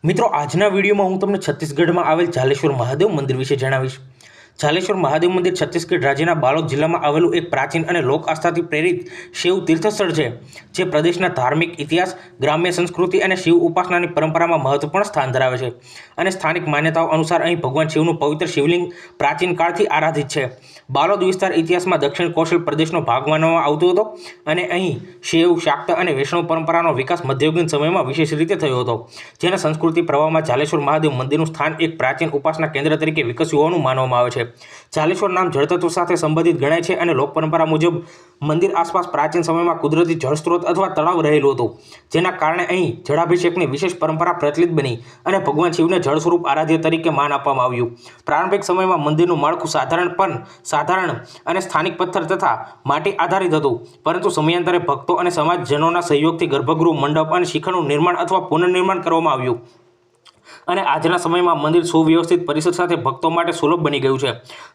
મિત્રો આજના વિડીયોમાં હું તમને છત્તીસગઢમાં આવેલ જાલેશ્વર મહાદેવ મંદિર વિશે જણાવીશ। જાલેશ્વર મહાદેવ મંદિર છત્તીસગઢ રાજ્યના બાલોદ જિલ્લામાં આવેલું એક પ્રાચીન અને લોક આસ્થાથી પ્રેરિત શિવ તીર્થસ્થળ છે, જે પ્રદેશના ધાર્મિક ઇતિહાસ, ગ્રામ્ય સંસ્કૃતિ અને શિવ ઉપાસનાની પરંપરામાં મહત્વપૂર્ણ સ્થાન ધરાવે છે। અને સ્થાનિક માન્યતાઓ અનુસાર અહીં ભગવાન શિવનું પવિત્ર શિવલિંગ પ્રાચીન કાળથી આરાધિત છે। બાલોદ વિસ્તાર ઇતિહાસમાં દક્ષિણ કોશલ પ્રદેશનો ભાગ માનવામાં આવતો હતો અને અહીં શિવ, શાક્ત અને વૈષ્ણવ પરંપરાનો વિકાસ મધ્યયુગીન સમયમાં વિશેષ રીતે થયો હતો, જેના સંસ્કૃતિ પ્રવાહમાં જાલેશ્વર મહાદેવ મંદિરનું સ્થાન એક પ્રાચીન ઉપાસના કેન્દ્ર તરીકે વિકસ્યું હોવાનું માનવામાં આવે છે। જાલેશ્વર નામ જળતત્વ સાથે સંબંધિત ગણાય છે અને લોક પરંપરા મુજબ મંદિર આસપાસ પ્રાચીન સમયમાં કુદરતી જળસ્ત્રોત અથવા તળાવ રહેલું હતું, જેના કારણે અહીં જળાભિષેકની વિશેષ પરંપરા પ્રચલિત બની અને ભગવાન શિવને જળ સ્વરૂપ આરાધ્ય તરીકે માન આપવામાં આવ્યું। પ્રારંભિક સમયમાં મંદિરનું માળખું સાધારણ અને સ્થાનિક પથ્થર તથા માટી આધારિત હતું, પરંતુ સમયાંતરે ભક્તો અને સમાજજનોના સહયોગથી ગર્ભગૃહ, મંડપ અને શિખરનું નિર્માણ અથવા પુનર્નિર્માણ કરવામાં આવ્યું અને આજના સમયમાં મંદિર સુવ્યવસ્થિત પરિસર સાથે ભક્તો માટે સુલભ બની ગયું છે।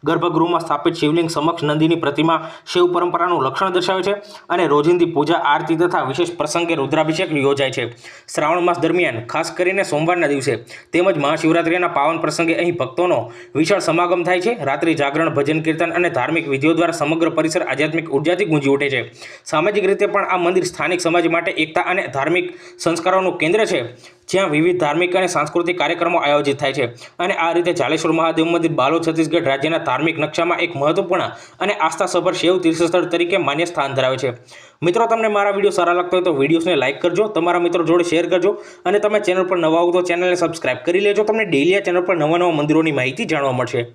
ગર્ભગૃહમાં સ્થાપિત શિવલિંગ સમક્ષ નંદીની પ્રતિમા શિવ પરંપરાનું લક્ષણ દર્શાવે છે અને રોજિંદી પૂજા, આરતી તથા વિશેષ પ્રસંગે રુદ્રાભિષેક યોજાય છે। શ્રાવણ માસ દરમિયાન ખાસ કરીને સોમવારના દિવસે તેમજ મહાશિવરાત્રિના પાવન પ્રસંગે અહીં ભક્તોનો વિશાળ સમાગમ થાય છે। રાત્રિ જાગરણ, ભજન, કીર્તન અને ધાર્મિક વિધિઓ દ્વારા સમગ્ર પરિસર આધ્યાત્મિક ઉર્જાથી ગુંજી ઉઠે છે। સામાજિક રીતે પણ આ મંદિર સ્થાનિક સમાજ માટે એકતા અને ધાર્મિક સંસ્કારોનું કેન્દ્ર છે, જ્યાં વિવિધ ધાર્મિક અને સાંસ્કૃતિક કાર્યક્રમો આયોજિત થાય છે અને આ રીતે જાલેશ્વર મહાદેવ મંદિર બાલોદ છત્તીસગઢ રાજ્યના ધાર્મિક નકશામાં એક મહત્વપૂર્ણ અને આસ્થાસભર શૈવ તીર્થસ્થળ તરીકે માન્ય સ્થાન ધરાવે છે। મિત્રો, તમને મારા વિડીયો સારા લાગતા હોય તો વિડીયોને લાઇક કરજો, તમારા મિત્રો જોડે શેર કરજો અને તમે ચેનલ પર નવા આવો તો ચેનલને સબસ્ક્રાઇબ કરી લેજો। તમને ડેઇલી આ ચેનલ પર નવા મંદિરોની માહિતી જાણવા મળશે।